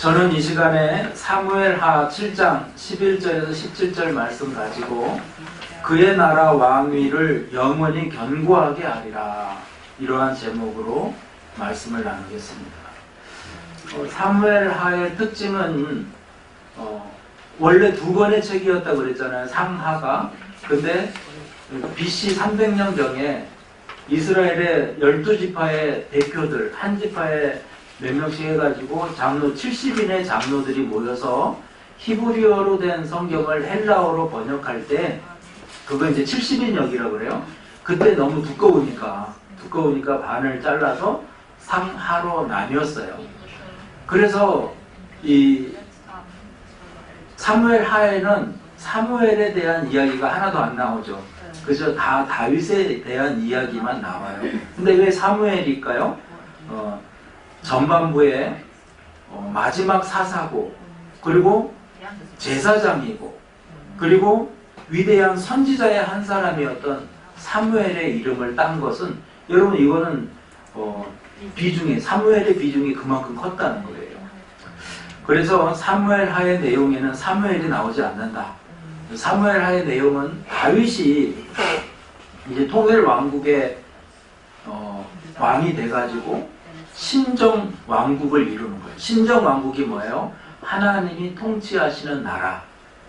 저는 이 시간에 사무엘하 7장 11절에서 17절 말씀 가지고 그의 나라 왕위를 영원히 견고하게 하리라, 이러한 제목으로 말씀을 나누겠습니다. 사무엘하의 특징은 원래 두 권의 책이었다고 그랬잖아요. 상하가. 근데 BC 300년경에 이스라엘의 12지파의 대표들, 한 지파에 몇 명씩 해가지고 장로 70인의 장로들이 모여서 히브리어로 된 성경을 헬라어로 번역할 때, 그거 이제 70인역이라고 그래요. 그때 너무 두꺼우니까 반을 잘라서 상하로 나뉘었어요. 그래서 이 사무엘하에는 사무엘에 대한 이야기가 하나도 안 나오죠. 그죠? 다 다윗에 대한 이야기만 나와요. 근데 왜 사무엘일까요? 전반부에 마지막 사사고, 그리고 제사장이고, 그리고 위대한 선지자의 한 사람이었던 사무엘의 이름을 딴 것은, 여러분 이거는 사무엘의 비중이 그만큼 컸다는 거예요. 그래서 사무엘하의 내용에는 사무엘이 나오지 않는다. 사무엘하의 내용은 다윗이 이제 통일 왕국의 왕이 돼가지고 신정 왕국을 이루는 거예요. 신정 왕국이 뭐예요? 하나님이 통치하시는 나라.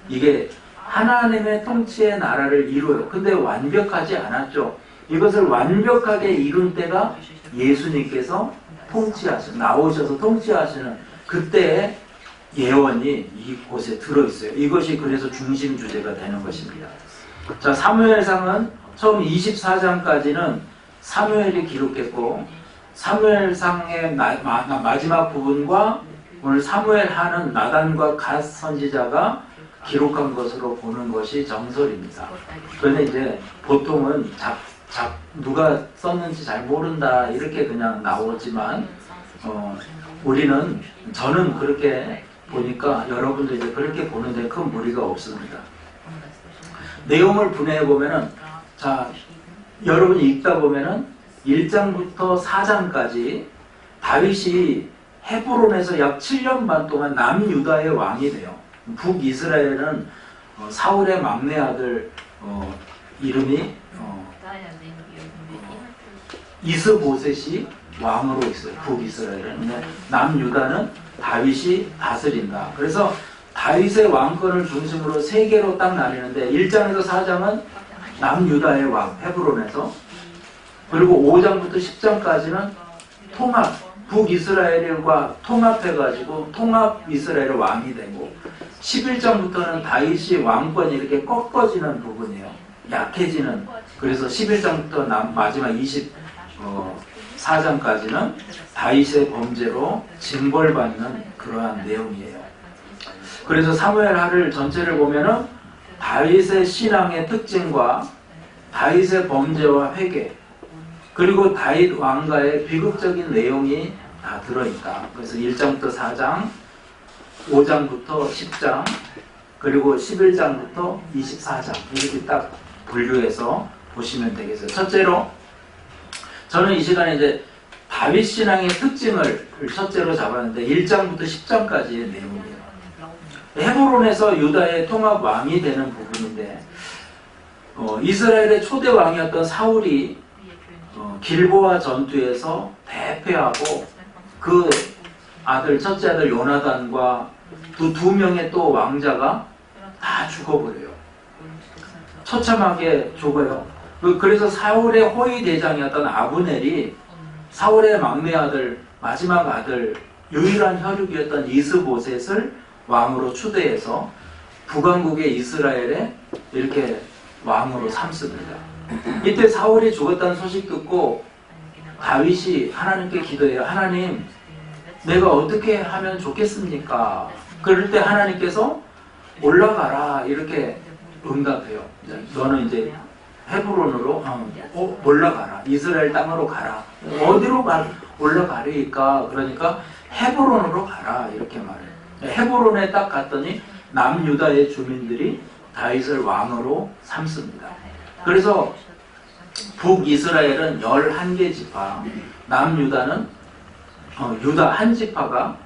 이게 하나님의 통치의 나라를 이루어요. 근데 완벽하지 않았죠. 이것을 완벽하게 이룬 때가 예수님께서 나오셔서 통치하시는 그때의 예언이 이곳에 들어있어요. 이것이 그래서 중심 주제가 되는 것입니다. 자, 사무엘상은 처음 24장까지는 사무엘이 기록했고, 사무엘상의 마지막 부분과 오늘 사무엘하는 나단과 갓 선지자가 기록한 것으로 보는 것이 정설입니다. 그런데 이제 보통은 누가 썼는지 잘 모른다 이렇게 그냥 나오지만, 저는 그렇게 보니까 여러분도 이제 그렇게 보는데 큰 무리가 없습니다. 내용을 분해해 보면은, 자, 여러분이 읽다 보면은 1장부터 4장까지 다윗이 헤브론에서 약 7년 반 동안 남유다의 왕이 돼요. 북이스라엘은 사울의 막내 아들 이름이 이스보셋이 왕으로 있어요. 북이스라엘은. 남유다는 다윗이 다스린다. 그래서 다윗의 왕권을 중심으로 세 개로 딱 나뉘는데, 1장에서 4장은 남유다의 왕 헤브론에서, 그리고 5장부터 10장까지는 북이스라엘과 통합해가지고 통합 이스라엘 왕이 되고, 11장부터는 다윗이 왕권이 이렇게 꺾어지는 부분이에요. 약해지는. 그래서 11장부터 마지막 24장까지는 다윗의 범죄로 징벌받는 그러한 내용이에요. 그래서 사무엘하를 전체를 보면은 다윗의 신앙의 특징과 다윗의 범죄와 회개, 그리고 다윗 왕가의 비극적인 내용이 다 들어있다. 그래서 1장부터 4장, 5장부터 10장, 그리고 11장부터 24장, 이렇게 딱 분류해서 보시면 되겠어요. 첫째로, 저는 이 시간에 이제 다윗 신앙의 특징을 첫째로 잡았는데, 1장부터 10장까지의 내용이에요. 헤브론에서 유다의 통합 왕이 되는 부분인데, 이스라엘의 초대 왕이었던 사울이 길보아 전투에서 대패하고, 그 첫째 아들 요나단과 두 명의 또 왕자가 다 죽어버려요. 처참하게 죽어요. 그래서 사울의 호위 대장이었던 아브넬이 사울의 막내 아들, 마지막 아들, 유일한 혈육이었던 이스보셋을 왕으로 추대해서 북왕국의 이스라엘에 이렇게 왕으로 삼습니다. 이때 사울이 죽었다는 소식 듣고 다윗이 하나님께 기도해요. 하나님, 내가 어떻게 하면 좋겠습니까? 그럴 때 하나님께서 올라가라 이렇게 응답해요. 너는 이제 헤브론으로 올라가라. 이스라엘 땅으로 가라. 어디로 올라가리까? 그러니까 헤브론으로 가라 이렇게 말해요. 헤브론에 딱 갔더니 남유다의 주민들이 다윗을 왕으로 삼습니다. 그래서 북이스라엘은 11개 지파, 남유다는 유다 한 지파가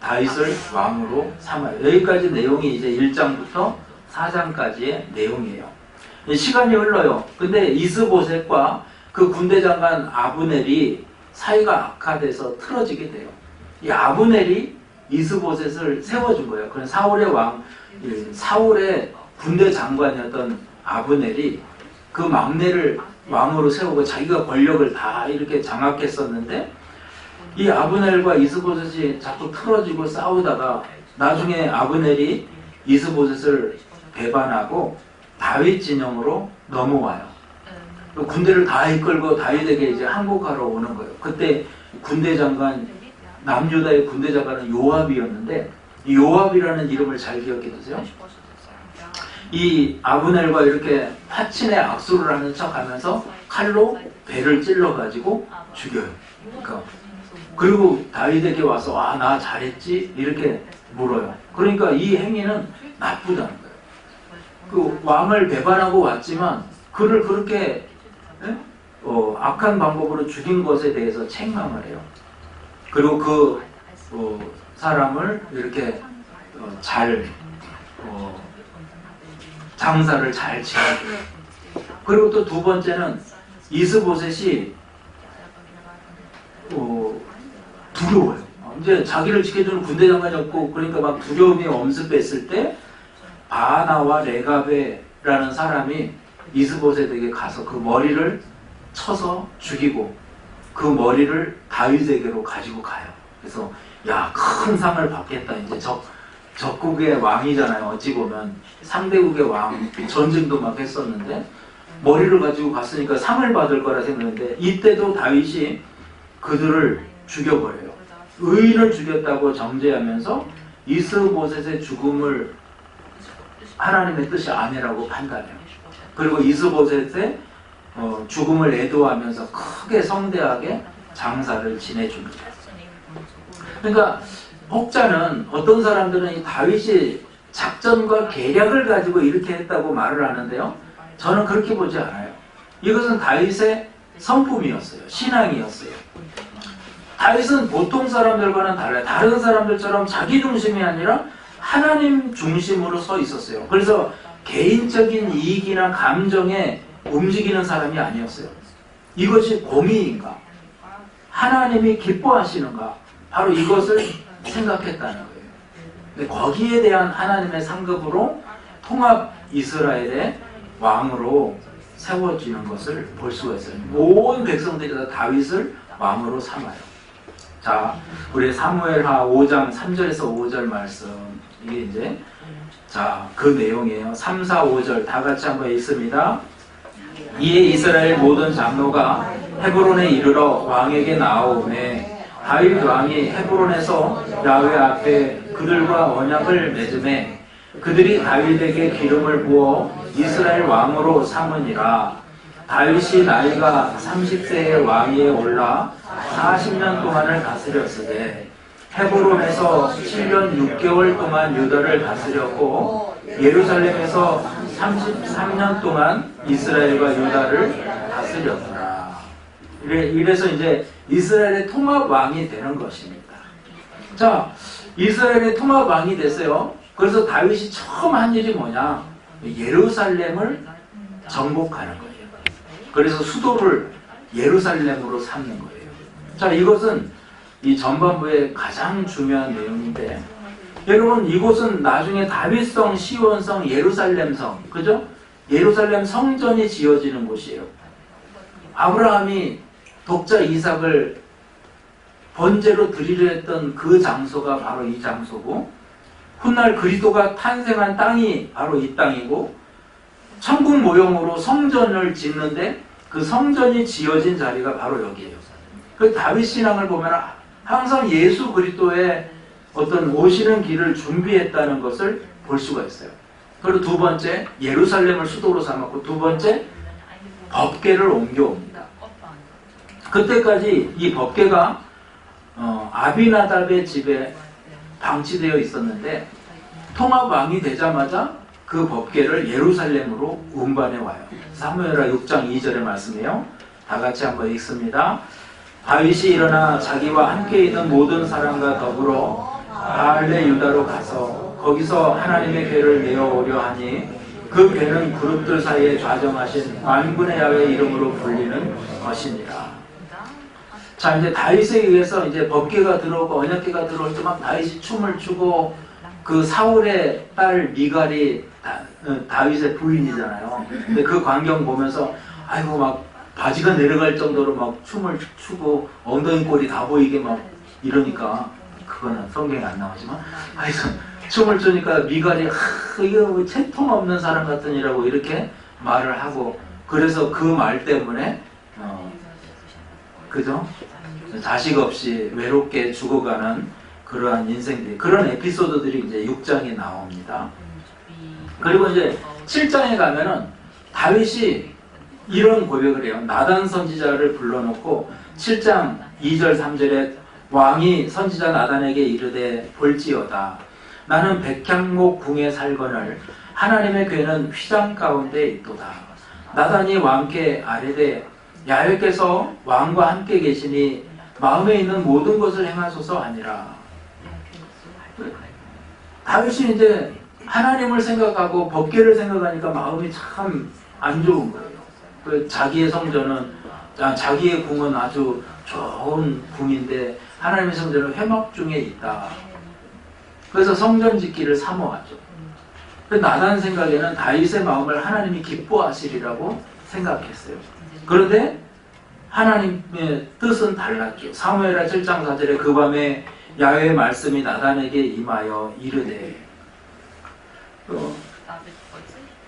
다윗을 왕으로 삼아요. 여기까지 내용이 이제 1장부터 4장까지의 내용이에요. 시간이 흘러요. 근데 이스보셋과 그 군대 장관 아브넬이 사이가 악화돼서 틀어지게 돼요. 이 아브넬이 이스보셋을 세워준 거예요. 그런 사울의 군대 장관이었던 아브넬이 그 막내를 왕으로 세우고 자기가 권력을 다 이렇게 장악했었는데, 이 아브넬과 이스보셋이 자꾸 틀어지고 싸우다가 나중에 아브넬이 이스보셋을 배반하고 다윗 진영으로 넘어와요. 군대를 다 이끌고 다윗에게 이제 항복하러 오는 거예요. 그때 군대 장관, 남유다의 군대 장관은 요압이었는데, 이 요압이라는 이름을 잘 기억해 두세요. 이 아브넬과 이렇게 파친의 악수를 하는 척 하면서 칼로 배를 찔러가지고 죽여요. 그리고 다윗에게 와서 나 잘했지? 이렇게 물어요. 그러니까 이 행위는 나쁘다는 거예요. 그 왕을 배반하고 왔지만 그를 그렇게 악한 방법으로 죽인 것에 대해서 책망을 해요. 그리고 그 사람을 이렇게 장사를 잘 지어줘요. 그리고 또 두 번째는 이스보셋이 두려워요. 이제 자기를 지켜주는 군대 장관이었고, 그러니까 막 두려움이 엄습했을 때 바나와 레가베라는 사람이 이스보셋에게 가서 그 머리를 쳐서 죽이고 그 머리를 다윗에게로 가지고 가요. 그래서 큰 상을 받겠다. 이제 적국의 왕이잖아요. 어찌 보면 상대국의 왕, 전쟁도 막 했었는데 머리를 가지고 갔으니까 상을 받을 거라 생각했는데, 이때도 다윗이 그들을 죽여버려요. 의인을 죽였다고 정죄하면서 이스보셋의 죽음을 하나님의 뜻이 아니라고 판단해요. 그리고 이스보셋의 죽음을 애도하면서 크게 성대하게 장사를 지내줍니다. 그러니까 혹자는, 어떤 사람들은 이 다윗이 작전과 계략을 가지고 이렇게 했다고 말을 하는데요, 저는 그렇게 보지 않아요. 이것은 다윗의 성품이었어요. 신앙이었어요. 다윗은 보통 사람들과는 달라요. 다른 사람들처럼 자기 중심이 아니라 하나님 중심으로 서 있었어요. 그래서 개인적인 이익이나 감정에 움직이는 사람이 아니었어요. 이것이 공의인가? 하나님이 기뻐하시는가? 바로 이것을 생각했다는 거예요. 근데 거기에 대한 하나님의 상급으로 통합 이스라엘의 왕으로 세워지는 것을 볼 수가 있어요. 온 백성들이 다 다윗을 왕으로 삼아요. 자, 우리 사무엘하 5장 3절에서 5절 말씀, 이게 이제 그 내용이에요. 3, 4, 5절 다 같이 한번 읽습니다. 이에 이스라엘 모든 장로가 헤브론에 이르러 왕에게 나아오매, 다윗 왕이 헤브론에서 야훼 앞에 그들과 언약을 맺음에 그들이 다윗에게 기름을 부어 이스라엘 왕으로 삼으니라. 다윗이 나이가 30세의 왕위에 올라 40년 동안을 다스렸으되 헤브론에서 7년 6개월 동안 유다를 다스렸고 예루살렘에서 33년 동안 이스라엘과 유다를 다스렸더라. 이래서 이제 이스라엘의 통합 왕이 되는 것입니다. 자, 이스라엘의 통합 왕이 됐어요. 그래서 다윗이 처음 한 일이 뭐냐? 예루살렘을 정복하는 거예요. 그래서 수도를 예루살렘으로 삼는 거예요. 자, 이것은 이 전반부의 가장 중요한 내용인데, 여러분, 이곳은 나중에 다윗성, 시온성, 예루살렘성, 그죠? 예루살렘 성전이 지어지는 곳이에요. 아브라함이 독자 이삭을 번제로 드리려 했던 그 장소가 바로 이 장소고, 훗날 그리스도가 탄생한 땅이 바로 이 땅이고, 천국 모형으로 성전을 짓는데 그 성전이 지어진 자리가 바로 여기에요. 그 다윗 신앙을 보면 항상 예수 그리스도의 어떤 오시는 길을 준비했다는 것을 볼 수가 있어요. 그리고 두 번째, 예루살렘을 수도로 삼았고, 두 번째, 법궤를 옮겨옵니다. 그때까지 이 법궤가 아비나답의 집에 방치되어 있었는데, 통합왕이 되자마자 그 법궤를 예루살렘으로 운반해 와요. 사무엘하 6장 2절의 말씀이에요. 다 같이 한번 읽습니다. 다윗이 일어나 자기와 함께 있는 모든 사람과 더불어 갈래 유다로 가서 거기서 하나님의 궤를 내어오려 하니 그 궤는 그룹들 사이에 좌정하신 만군의 야훼 이름으로 불리는 것이니라. 자, 이제 다윗에 의해서 이제 법궤가 들어오고 언약궤가 들어올 때 막 다윗이 춤을 추고, 그 사울의 딸 미갈이 다윗의 부인이잖아요. 근데 그 광경 보면서 아이고 막 바지가 내려갈 정도로 막 춤을 추고 엉덩이 꼴이 다 보이게 막 이러니까, 그거는 성경에 안 나오지만 하여튼 춤을 추니까 미갈이 이거 뭐 채통 없는 사람 같으니라고 이렇게 말을 하고, 그래서 그 말 때문에 그죠? 자식 없이 외롭게 죽어가는 그러한 인생들, 그런 에피소드들이 이제 6장에 나옵니다. 그리고 이제 7장에 가면은 다윗이 이런 고백을 해요. 나단 선지자를 불러놓고 7장 2절 3절에 왕이 선지자 나단에게 이르되 볼지어다 나는 백향목 궁에 살거늘 하나님의 궤는 휘장 가운데 있도다. 나단이 왕께 아뢰되 야훼께서 왕과 함께 계시니 마음에 있는 모든 것을 행하소서 하니라. 다윗이 이제 하나님을 생각하고 법궤를 생각하니까 마음이 참 안 좋은 거예요. 자기의 성전은, 자기의 궁은 아주 좋은 궁인데 하나님의 성전은 회막 중에 있다. 그래서 성전 짓기를 사모하죠. 나단 생각에는 다윗의 마음을 하나님이 기뻐하시리라고 생각했어요. 그런데 하나님의 뜻은 달랐죠. 사무엘하 7장 4절에 그 밤에 야훼의 말씀이 나단에게 임하여 이르되,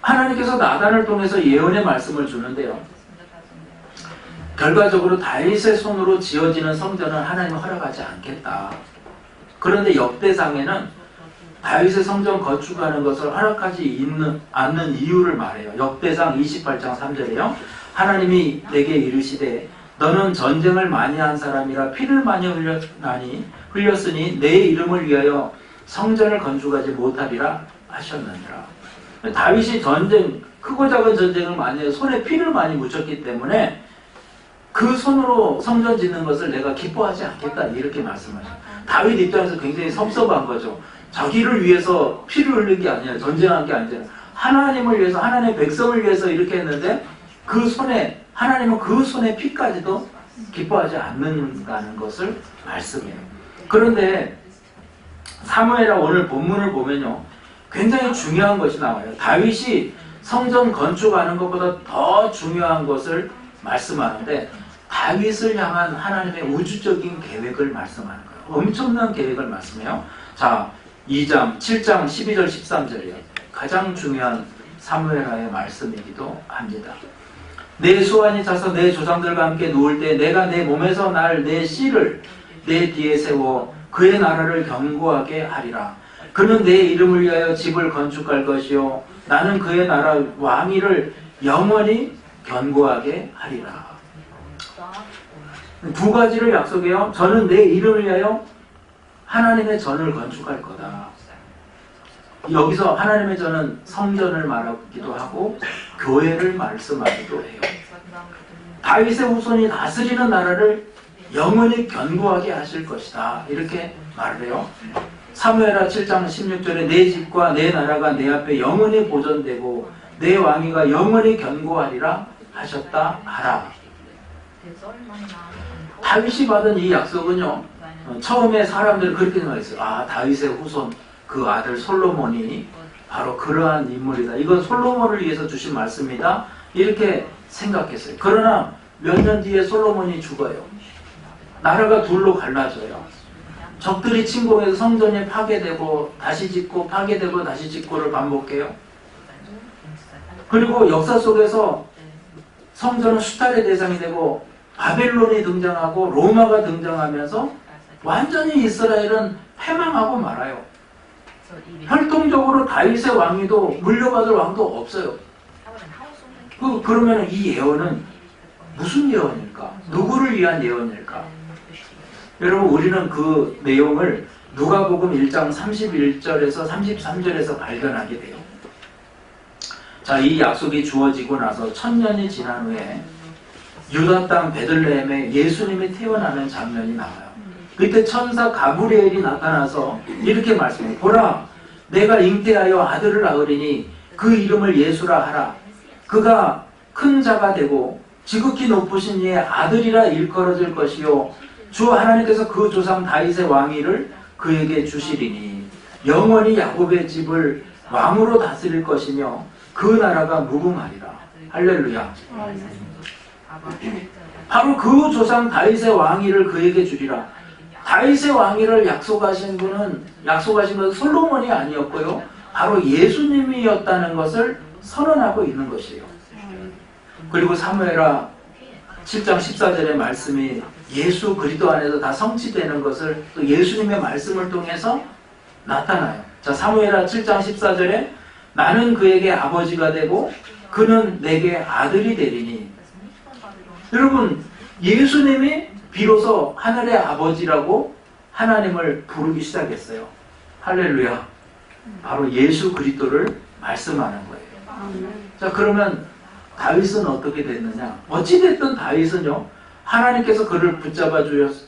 하나님께서 나단을 통해서 예언의 말씀을 주는데요. 결과적으로 다윗의 손으로 지어지는 성전은 하나님은 허락하지 않겠다. 그런데 역대상에는 다윗의 성전 건축하는 것을 허락하지 않는 이유를 말해요. 역대상 28장 3절에요. 하나님이 내게 이르시되 너는 전쟁을 많이 한 사람이라 피를 많이 흘렸으니 내 이름을 위하여 성전을 건축하지 못하리라 하셨느니라. 다윗이 크고 작은 전쟁을 많이 해서 손에 피를 많이 묻혔기 때문에 그 손으로 성전 짓는 것을 내가 기뻐하지 않겠다, 이렇게 말씀하셔요. 다윗 입장에서 굉장히 섭섭한 거죠. 자기를 위해서 피를 흘린 게 아니라, 전쟁한 게 아니라 하나님을 위해서, 하나님의 백성을 위해서 이렇게 했는데 그 손에, 하나님은 그 손에 피까지도 기뻐하지 않는다는 것을 말씀해요. 그런데 사무엘하 오늘 본문을 보면요, 굉장히 중요한 것이 나와요. 다윗이 성전 건축하는 것보다 더 중요한 것을 말씀하는데, 다윗을 향한 하나님의 우주적인 계획을 말씀하는 거예요. 엄청난 계획을 말씀해요. 자, 2장, 7장 12절 13절이에요. 가장 중요한 사무엘하의 말씀이기도 합니다. 내 수완이 차서 내 조상들과 함께 누울 때 내가 내 몸에서 날 내 씨를 내 뒤에 세워 그의 나라를 견고하게 하리라. 그는 내 이름을 위하여 집을 건축할 것이요 나는 그의 나라 왕위를 영원히 견고하게 하리라. 두 가지를 약속해요. 저는 내 이름을 위하여 하나님의 전을 건축할 거다. 여기서 하나님의 전은 성전을 말하기도 하고 교회를 말씀하기도 해요. 다윗의 후손이 다스리는 나라를 영원히 견고하게 하실 것이다, 이렇게 말을 해요. 사무엘하 7장 16절에 내 집과 내 나라가 내 앞에 영원히 보존되고 내 왕위가 영원히 견고하리라 하셨다 하라. 다윗이 받은 이 약속은요, 처음에 사람들은 그렇게 생각했어요. 아, 다윗의 후손, 그 아들 솔로몬이 바로 그러한 인물이다. 이건 솔로몬을 위해서 주신 말씀이다, 이렇게 생각했어요. 그러나 몇 년 뒤에 솔로몬이 죽어요. 나라가 둘로 갈라져요. 적들이 침공해서 성전이 파괴되고 다시 짓고 파괴되고 다시 짓고를 반복해요. 그리고 역사 속에서 성전은 수탈의 대상이 되고 바벨론이 등장하고 로마가 등장하면서 완전히 이스라엘은 패망하고 말아요. 혈통적으로 다윗의 왕위도 물려받을 왕도 없어요. 그러면 이 예언은 무슨 예언일까? 누구를 위한 예언일까? 여러분, 우리는 그 내용을 누가복음 1장 31절에서 33절에서 발견하게 돼요. 자, 이 약속이 주어지고 나서 1000년이 지난 후에 유다 땅 베들레헴에 예수님이 태어나는 장면이 나와요. 그때 천사 가브리엘이 나타나서 이렇게 말씀해요. 보라, 내가 잉태하여 아들을 낳으리니 그 이름을 예수라 하라. 그가 큰 자가 되고 지극히 높으신 이의 아들이라 일컬어질 것이요 주 하나님께서 그 조상 다윗의 왕위를 그에게 주시리니 영원히 야곱의 집을 왕으로 다스릴 것이며 그 나라가 무궁하리라. 할렐루야. 바로 그 조상 다윗의 왕위를 그에게 주리라. 다윗의 왕위를 약속하신 것은 솔로몬이 아니었고요, 바로 예수님이었다는 것을 선언하고 있는 것이에요. 그리고 사무엘하 7장 14절의 말씀이 예수 그리스도 안에서 다 성취되는 것을 또 예수님의 말씀을 통해서 나타나요. 자, 사무엘하 7장 14절에 나는 그에게 아버지가 되고 그는 내게 아들이 되리니. 여러분, 예수님이 비로소 하늘의 아버지라고 하나님을 부르기 시작했어요. 할렐루야. 바로 예수 그리스도를 말씀하는 거예요. 자, 그러면 다윗은 어떻게 됐느냐? 어찌됐든 다윗은요, 하나님께서 그를 붙잡아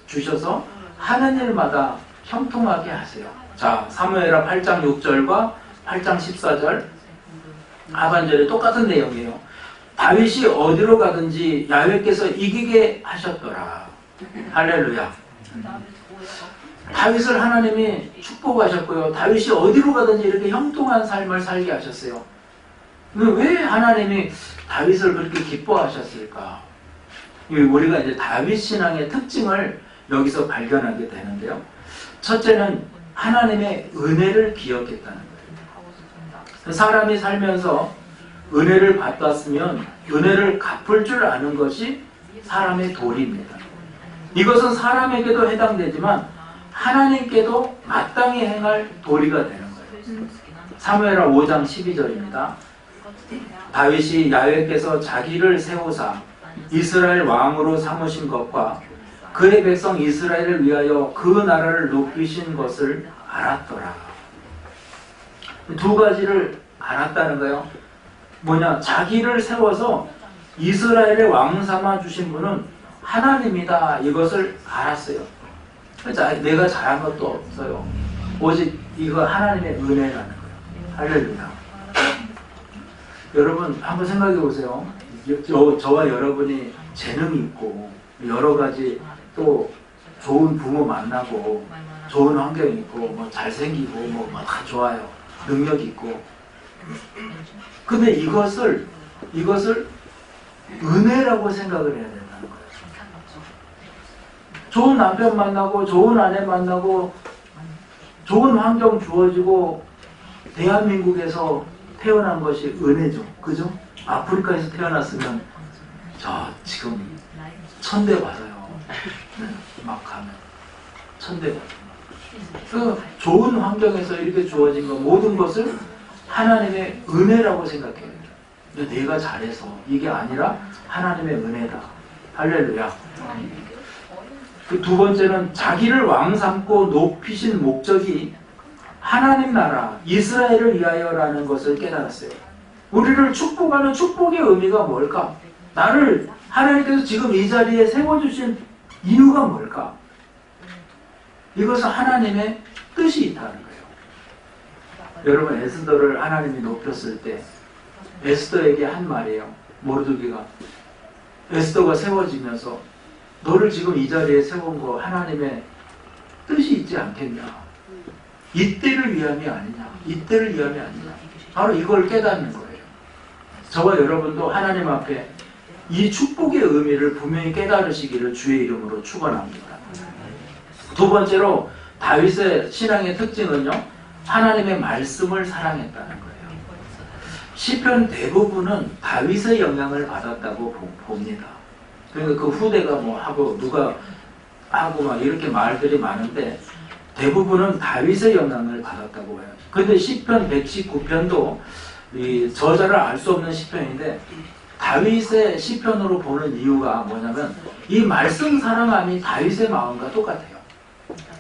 주셔서 하는 일마다 형통하게 하세요. 자, 사무엘하 8장 6절과 8장 14절 하반절에 똑같은 내용이에요. 다윗이 어디로 가든지 야훼께서 이기게 하셨더라. 할렐루야. 다윗을 하나님이 축복하셨고요, 다윗이 어디로 가든지 이렇게 형통한 삶을 살게 하셨어요. 왜 하나님이 다윗을 그렇게 기뻐하셨을까? 우리가 이제 다윗 신앙의 특징을 여기서 발견하게 되는데요. 첫째는 하나님의 은혜를 기억했다는 거예요. 사람이 살면서 은혜를 받았으면 은혜를 갚을 줄 아는 것이 사람의 도리입니다. 이것은 사람에게도 해당되지만 하나님께도 마땅히 행할 도리가 되는 거예요. 사무엘하 5장 12절입니다. 다윗이 야훼께서 자기를 세우사 이스라엘 왕으로 삼으신 것과 그의 백성 이스라엘을 위하여 그 나라를 높이신 것을 알았더라. 두 가지를 알았다는 거예요. 뭐냐? 자기를 세워서 이스라엘의 왕 삼아 주신 분은 하나님이다, 이것을 알았어요. 내가 잘한 것도 없어요. 오직 이거 하나님의 은혜라는 거예요. 할렐루야. 여러분 한번 생각해 보세요. 저와 여러분이 재능이 있고 여러 가지 또 좋은 부모 만나고 좋은 환경이 있고 뭐 잘생기고 뭐 다 좋아요. 능력이 있고. 근데 이것을 은혜라고 생각을 해야 된다는 거예요. 좋은 남편 만나고 좋은 아내 만나고 좋은 환경 주어지고 대한민국에서 태어난 것이 은혜죠. 그죠? 아프리카에서 태어났으면 저 지금 천대 받아요. 막 가면 천대 받아요. 그 좋은 환경에서 이렇게 주어진 것, 모든 것을 하나님의 은혜라고 생각해요. 근데 내가 잘해서 이게 아니라 하나님의 은혜다. 할렐루야. 그 두 번째는 자기를 왕 삼고 높이신 목적이 하나님 나라 이스라엘을 위하여라는 것을 깨달았어요. 우리를 축복하는 축복의 의미가 뭘까? 나를 하나님께서 지금 이 자리에 세워주신 이유가 뭘까? 이것은 하나님의 뜻이 있다는 거예요. 여러분, 에스더를 하나님이 높였을 때 에스더에게 한 말이에요. 모르드기가 에스더가 세워지면서 너를 지금 이 자리에 세운 거 하나님의 뜻이 있지 않겠냐? 이때를 위함이 아니냐? 이때를 위함이 아니냐? 바로 이걸 깨닫는 거예요. 저와 여러분도 하나님 앞에 이 축복의 의미를 분명히 깨달으시기를 주의 이름으로 축원합니다. 두 번째로 다윗의 신앙의 특징은요, 하나님의 말씀을 사랑했다는 거예요. 시편 대부분은 다윗의 영향을 받았다고 봅니다. 그러니까 그 후대가 뭐 하고 누가 하고 막 이렇게 말들이 많은데 대부분은 다윗의 영향을 받았다고 해요. 그런데 시편 119편도 이 저자를 알 수 없는 시편인데 다윗의 시편으로 보는 이유가 뭐냐면 이 말씀 사랑함이 다윗의 마음과 똑같아요.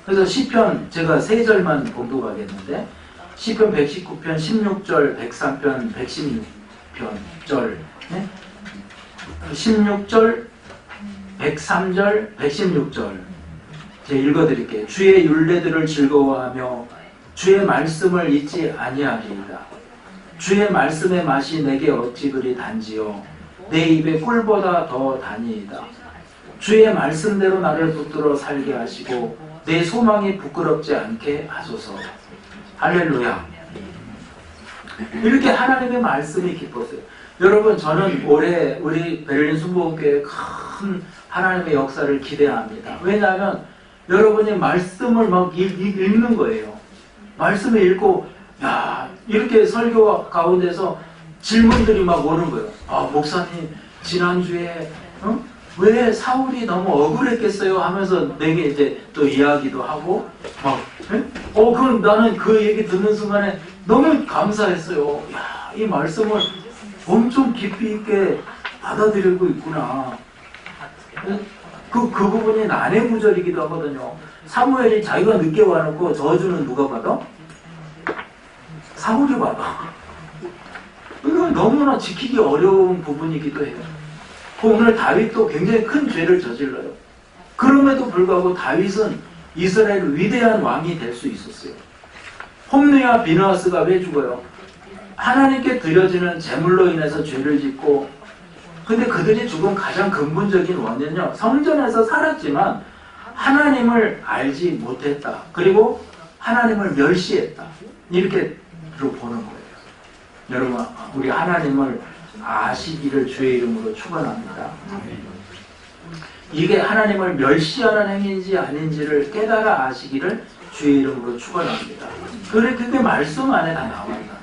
그래서 시편 제가 세 절만 봉독하겠는데 시편 119편 16절, 103편 116편 16절, 103절, 116절 제가 읽어드릴게요. 주의 율례들을 즐거워하며 주의 말씀을 잊지 아니하리이다. 주의 말씀의 맛이 내게 어찌 그리 단지요 내 입에 꿀보다 더 다니이다. 주의 말씀대로 나를 붙들어 살게 하시고 내 소망이 부끄럽지 않게 하소서. 할렐루야. 이렇게 하나님의 말씀이 기뻤어요. 여러분, 저는 올해 우리 베를린 순복음교회 큰 하나님의 역사를 기대합니다. 왜냐하면 여러분이 말씀을 막 읽는 거예요. 말씀을 읽고 야, 이렇게 설교 가운데서 질문들이 막 오는 거예요. 아, 목사님 지난주에 왜 사울이 너무 억울했겠어요? 하면서 내게 이제 또 이야기도 하고 막 그럼 나는 그 얘기 듣는 순간에 너무 감사했어요. 야, 이 말씀을 엄청 깊이 있게 받아들이고 있구나. 그 부분이 난해 구절이기도 하거든요. 사무엘이 자기가 늦게 와놓고 저주는 누가 받아? 사울이 받아. 이건 너무나 지키기 어려운 부분이기도 해요. 오늘 다윗도 굉장히 큰 죄를 저질러요. 그럼에도 불구하고 다윗은 이스라엘 위대한 왕이 될 수 있었어요. 홈리와 비느하스가 왜 죽어요? 하나님께 드려지는 제물로 인해서 죄를 짓고, 근데 그들이 죽은 가장 근본적인 원인은요, 성전에서 살았지만 하나님을 알지 못했다. 그리고 하나님을 멸시했다. 이렇게 보는 거예요. 여러분, 우리 하나님을 아시기를 주의 이름으로 축원합니다. 이게 하나님을 멸시하는 행위인지 아닌지를 깨달아 아시기를 주의 이름으로 축원합니다. 그게 말씀 안에 다 나와 있다.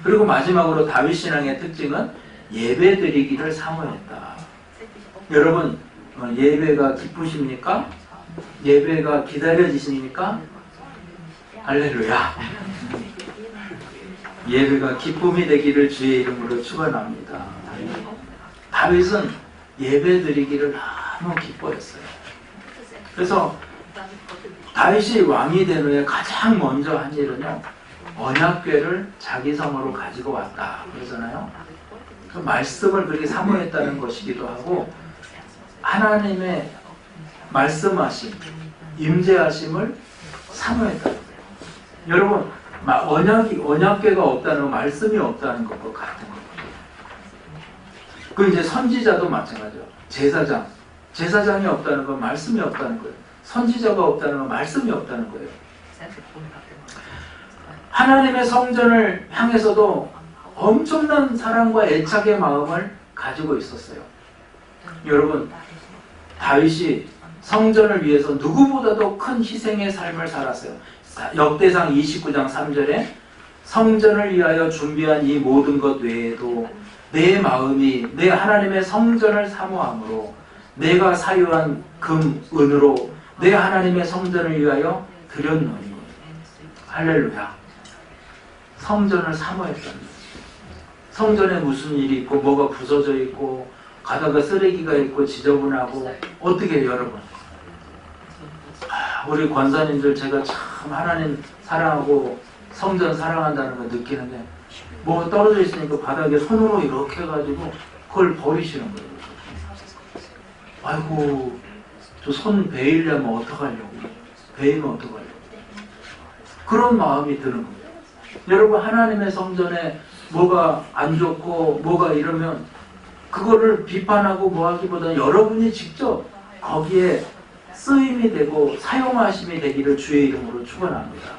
그리고 마지막으로 다윗 신앙의 특징은 예배드리기를 사모했다. 여러분, 예배가 기쁘십니까? 예배가 기다려지십니까? 할렐루야. 예배가 기쁨이 되기를 주의 이름으로 축원합니다. 다윗은 예배드리기를 너무 기뻐했어요. 그래서 다윗이 왕이 된 후에 가장 먼저 한 일은요, 언약궤를 자기 성으로 가지고 왔다 그러잖아요. 그 말씀을 그렇게 사모했다는 것이기도 하고, 하나님의 말씀하심, 임재하심을 사모했다. 여러분, 언약궤가 없다는 건 말씀이 없다는 것과 같은 거예요. 그 이제 선지자도 마찬가지예요. 제사장이 없다는 건 말씀이 없다는 거예요. 선지자가 없다는 건 말씀이 없다는 거예요. 하나님의 성전을 향해서도 엄청난 사랑과 애착의 마음을 가지고 있었어요. 여러분, 다윗이 성전을 위해서 누구보다도 큰 희생의 삶을 살았어요. 역대상 29장 3절에 성전을 위하여 준비한 이 모든 것 외에도 내 마음이 내 하나님의 성전을 사모함으로 내가 사유한 금, 은으로 내 하나님의 성전을 위하여 드렸노니. 할렐루야. 성전을 사모했다는 거예요. 성전에 무슨 일이 있고 뭐가 부서져 있고 가다가 쓰레기가 있고 지저분하고 어떻게 해요, 여러분? 우리 권사님들 제가 참 하나님 사랑하고 성전 사랑한다는 걸 느끼는데 뭐 떨어져 있으니까 바닥에 손으로 이렇게 해가지고 그걸 버리시는 거예요. 아이고, 저 손 베이려면 어떡하려고, 베이면 어떡하려고, 그런 마음이 드는 거예요. 여러분, 하나님의 성전에 뭐가 안 좋고 뭐가 이러면 그거를 비판하고 뭐 하기보다는 여러분이 직접 거기에 쓰임이 되고 사용하심이 되기를 주의 이름으로 축원합니다.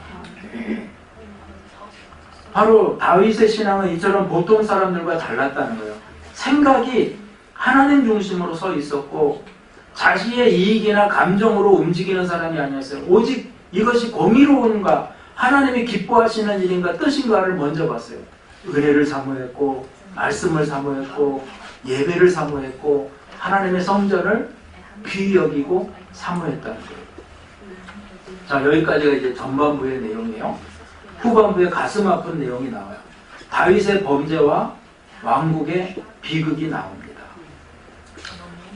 바로 다윗의 신앙은 이처럼 보통 사람들과 달랐다는 거예요. 생각이 하나님 중심으로 서 있었고 자신의 이익이나 감정으로 움직이는 사람이 아니었어요. 오직 이것이 공의로운가, 하나님이 기뻐하시는 일인가, 뜻인가를 먼저 봤어요. 은혜를 사모했고 말씀을 사모했고 예배를 사모했고 하나님의 성전을 귀히 여기고 사모했다는 거예요. 자, 여기까지가 이제 전반부의 내용이에요. 후반부에 가슴 아픈 내용이 나와요. 다윗의 범죄와 왕국의 비극이 나옵니다.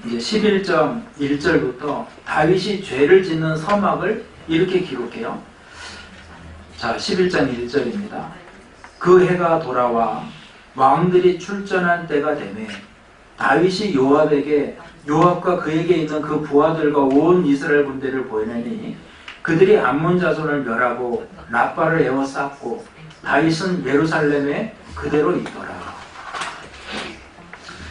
이제 11장 1절부터 다윗이 죄를 짓는 서막을 이렇게 기록해요. 자, 11장 1절입니다. 그 해가 돌아와 왕들이 출전한 때가 되매 다윗이 요압에게 요압과 그에게 있는 그 부하들과 온 이스라엘 군대를 보내니 그들이 암몬 자손을 멸하고 라빠를 에워쌌고 다윗은 예루살렘에 그대로 있더라.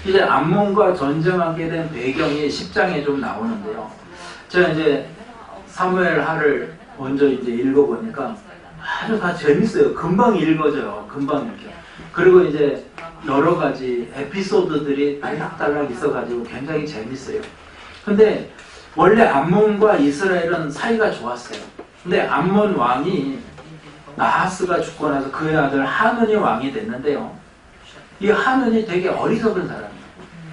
이제 암몬과 전쟁하게 된 배경이 10장에 좀 나오는데요. 제가 이제 사무엘 하를 먼저 이제 읽어보니까 아주 다 재밌어요. 금방 읽어져요. 금방 이렇게. 그리고 이제 여러 가지 에피소드들이 딸락딸락 있어가지고 굉장히 재밌어요. 근데 원래 암몬과 이스라엘은 사이가 좋았어요. 근데 암몬 왕이 나하스가 죽고 나서 그의 아들 하눈이 왕이 됐는데요. 이 하눈이 되게 어리석은 사람이에요.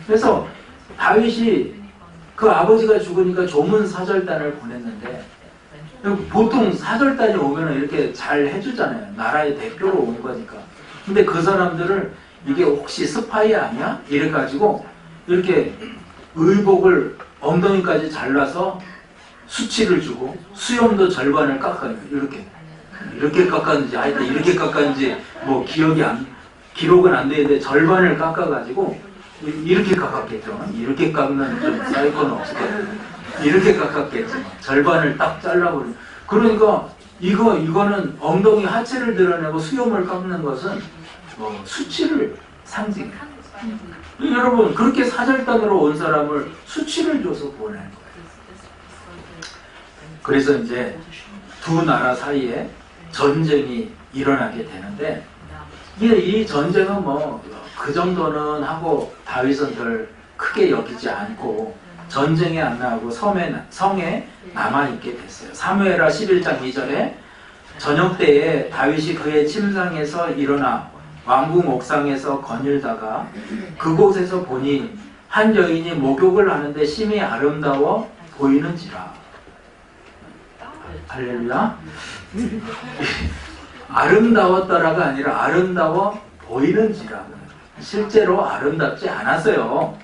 그래서 다윗이 그 아버지가 죽으니까 조문 사절단을 보냈는데 보통 사절단이 오면 이렇게 잘 해주잖아요. 나라의 대표로 온 거니까. 근데 그 사람들을 이게 혹시 스파이 아니야? 이래가지고 이렇게 의복을 엉덩이까지 잘라서 수치를 주고 수염도 절반을 깎아요. 이렇게 깎았는지 하여튼 이렇게 깎았는지 뭐 기록은 안 되는데 절반을 깎아가지고 이렇게 깎았겠죠. 이렇게 깎는 좀 사이코는 없었거든요. 이렇게 깎았겠지. 절반을 딱 잘라버리고. 그러니까 이거는 엉덩이 하체를 드러내고 수염을 깎는 것은 뭐 수치를 상징해요. 여러분 그렇게 사절단으로 온 사람을 수치를 줘서 보내는 거예요. 그래서 이제 두 나라 사이에 전쟁이 일어나게 되는데 이 전쟁은 뭐 그 정도는 하고 다윗은 별 크게 여기지 않고 전쟁에 안 나가고 성에 남아있게 됐어요. 사무엘하 11장 2절에 저녁 때에 다윗이 그의 침상에서 일어나 왕궁 옥상에서 거닐다가 그곳에서 보니 한 여인이 목욕을 하는데 심히 아름다워 보이는지라. 할렐루야. 아름다웠더라가 아니라 아름다워 보이는지라. 실제로 아름답지 않았어요.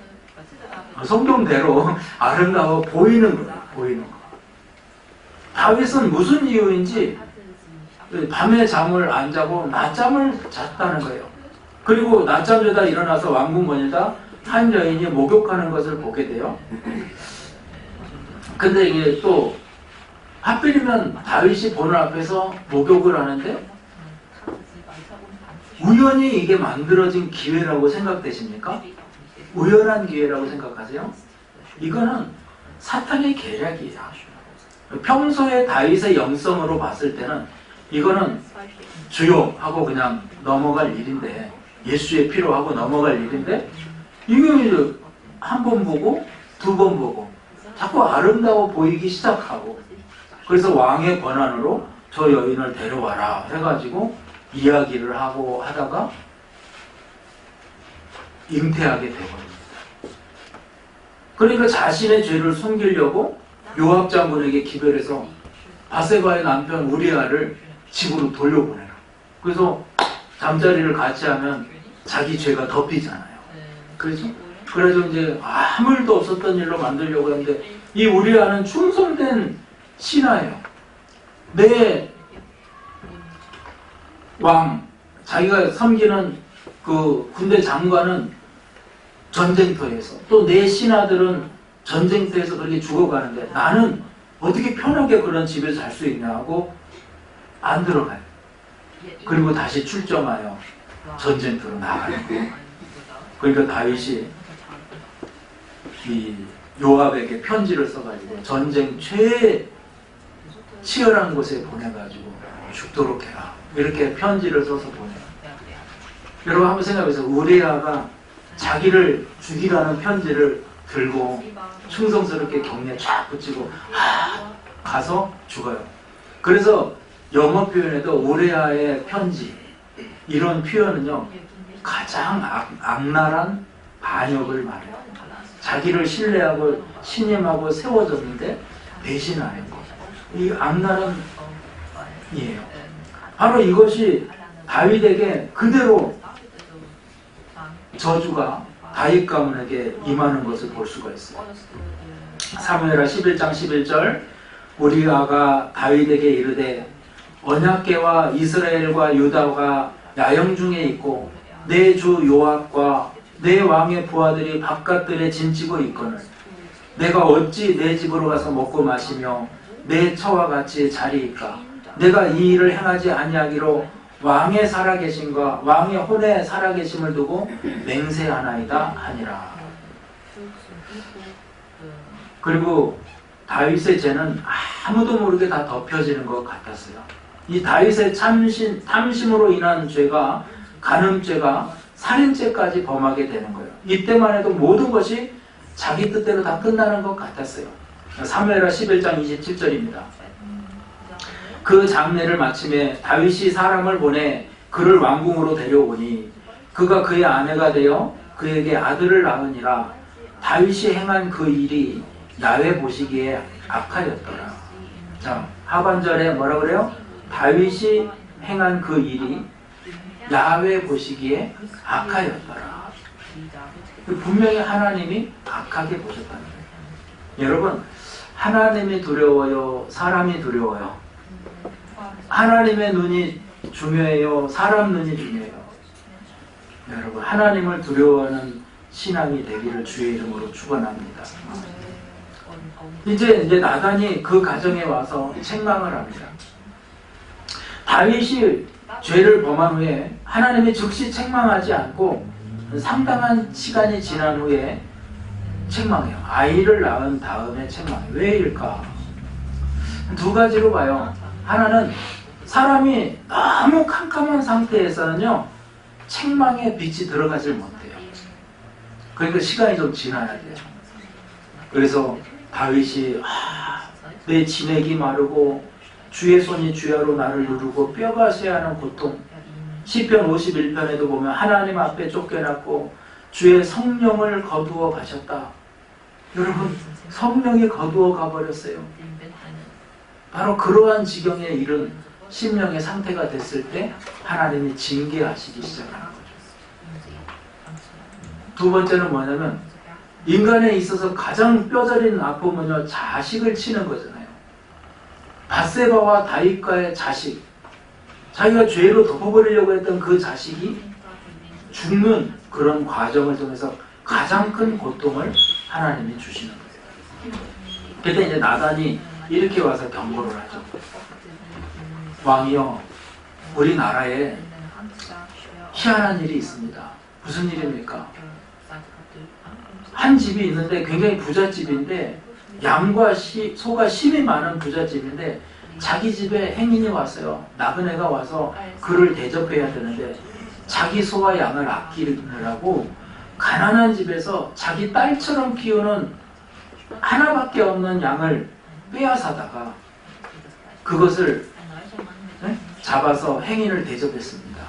성경대로 아름다워 보이는 거예요. 보이는 거. 다윗은 무슨 이유인지 밤에 잠을 안 자고 낮잠을 잤다는 거예요. 그리고 낮잠 자다 일어나서 왕궁 거닐다 한 여인이 목욕하는 것을 보게 돼요. 근데 이게 또 하필이면 다윗이 보는 앞에서 목욕을 하는데 우연히 이게 만들어진 기회라고 생각되십니까? 우연한 기회라고 생각하세요? 이거는 사탄의 계략이에요. 평소에 다윗의 영성으로 봤을 때는 이거는 주요 하고 그냥 넘어갈 일인데 예수의 피로 하고 넘어갈 일인데 이게 한 번 보고 두 번 보고 자꾸 아름다워 보이기 시작하고 그래서 왕의 권한으로 저 여인을 데려와라 해가지고 이야기를 하고 하다가 잉태하게 되거든요. 그러니까 자신의 죄를 숨기려고 요압 장군에게 기별해서 바세바의 남편 우리아를 집으로 돌려보내라. 그래서 잠자리를 같이 하면 자기 죄가 덮이잖아요. 그래서 이제 아무 일도 없었던 일로 만들려고 하는데 이 우리아는 충성된 신하예요. 내 왕, 자기가 섬기는 그 군대 장관은 전쟁터에서 또 내 신하들은 전쟁터에서 그렇게 죽어가는데 나는 어떻게 편하게 그런 집에서 잘 수 있냐 하고 안 들어가요. 그리고 다시 출정하여 전쟁터로 나가는 거예요. 그러니까 다윗이 이 요압에게 편지를 써가지고 전쟁 최 치열한 곳에 보내가지고 죽도록 해라. 이렇게 편지를 써서 보내요. 여러분 한번 생각해보세요. 우리아가 자기를 죽이라는 편지를 들고 충성스럽게 경례 쫙 붙이고 가서 죽어요. 그래서 영어 표현에도 우리아의 편지 이런 표현은요 가장 악랄한 반역을 말해요. 자기를 신뢰하고 신임하고 세워졌는데 배신하는 거. 이 악랄한 이에요. 바로 이것이 다윗에게 그대로 저주가 다윗 가문에게 임하는 것을 볼 수가 있어요. 사무엘하 11장 11절 우리아가 다윗에게 이르되 언약궤와 이스라엘과 유다가 야영 중에 있고 내 주 요압과 내 왕의 부하들이 바깥들에 짐지고 있거늘 내가 어찌 내 집으로 가서 먹고 마시며 내 처와 같이 자리일까? 내가 이 일을 행하지 아니하기로 왕의 살아계심과 왕의 혼에 살아계심을 두고 맹세하나이다 하니라. 그리고 다윗의 죄는 아무도 모르게 다 덮여지는 것 같았어요. 이 다윗의 탐심으로 인한 죄가, 간음죄가 살인죄까지 범하게 되는 거예요. 이때만 해도 모든 것이 자기 뜻대로 다 끝나는 것 같았어요. 사무엘하 11장 27절입니다. 그 장례를 마침에 다윗이 사람을 보내 그를 왕궁으로 데려오니 그가 그의 아내가 되어 그에게 아들을 낳으니라. 다윗이 행한 그 일이 야훼 보시기에 악하였더라. 자, 하반절에 뭐라 그래요? 다윗이 행한 그 일이 야훼 보시기에 악하였더라. 분명히 하나님이 악하게 보셨다는 거예요. 여러분, 하나님이 두려워요? 사람이 두려워요? 하나님의 눈이 중요해요? 사람 눈이 중요해요? 여러분, 하나님을 두려워하는 신앙이 되기를 주의 이름으로 축원합니다. 이제 나단이 그 가정에 와서 책망을 합니다. 다윗이 죄를 범한 후에 하나님이 즉시 책망하지 않고 상당한 시간이 지난 후에 책망해요. 아이를 낳은 다음에 책망해요. 왜일까? 두 가지로 봐요. 하나는 사람이 너무 캄캄한 상태에서는요, 책망의 빛이 들어가질 못해요. 그러니까 시간이 좀 지나야 돼요. 그래서 다윗이 내 진액이 마르고 주의 손이 주야로 나를 누르고 뼈가 쇠하는 고통. 시편 51편에도 보면 하나님 앞에 쫓겨났고 주의 성령을 거두어 가셨다. 여러분, 성령이 거두어 가버렸어요. 바로 그러한 지경에 이른 심령의 상태가 됐을 때 하나님이 징계하시기 시작하는 거죠. 두 번째는 뭐냐면 인간에 있어서 가장 뼈저린 아픔은요, 자식을 치는 거잖아요. 밧세바와 다윗과의 자식, 자기가 죄로 덮어버리려고 했던 그 자식이 죽는 그런 과정을 통해서 가장 큰 고통을 하나님이 주시는 거예요. 그때 이제 나단이 이렇게 와서 경고를 하죠. 왕이여, 우리나라에 희한한 일이 있습니다. 무슨 일입니까? 한 집이 있는데 굉장히 부잣집인데 양과 소가 심이 많은 부잣집인데 자기 집에 행인이 왔어요. 나그네가 와서 그를 대접해야 되는데 자기 소와 양을 아끼느라고 가난한 집에서 자기 딸처럼 키우는 하나밖에 없는 양을 빼앗아다가 그것을 잡아서 행인을 대접했습니다.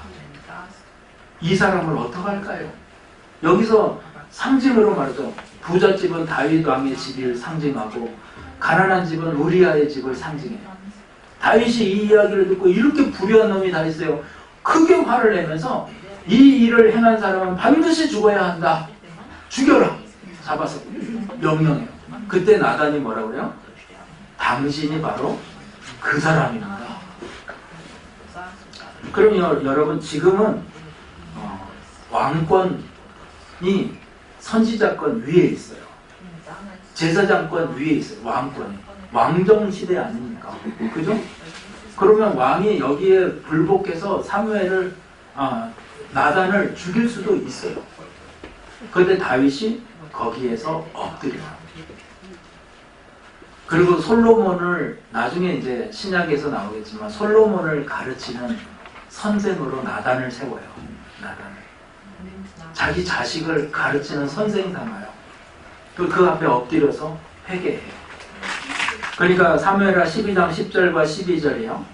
이 사람을 어떡할까요? 여기서 상징으로 말하죠. 부잣집은 다윗 왕의 집을 상징하고 가난한 집은 우리아의 집을 상징해요. 다윗이 이 이야기를 듣고 이렇게 불의한 놈이 다 있어요. 크게 화를 내면서 이 일을 행한 사람은 반드시 죽어야 한다. 죽여라. 잡아서 명령해요. 그때 나단이 뭐라고 그래요? 당신이 바로 그 사람입니다. 그럼 여러분, 지금은 왕권이 선지자권 위에 있어요. 제사장권 위에 있어요. 왕권이. 왕정시대 아닙니까? 그죠? 그러면 왕이 여기에 불복해서 사무엘을 나단을 죽일 수도 있어요. 그런데 다윗이 거기에서 엎드려요. 그리고 솔로몬을 나중에 이제 신약에서 나오겠지만 솔로몬을 가르치는 선생으로 나단을 세워요. 나단을. 자기 자식을 가르치는 선생 삼아요. 그 앞에 엎드려서 회개해요. 그러니까 사무엘하 12장 10절과 12절이에요.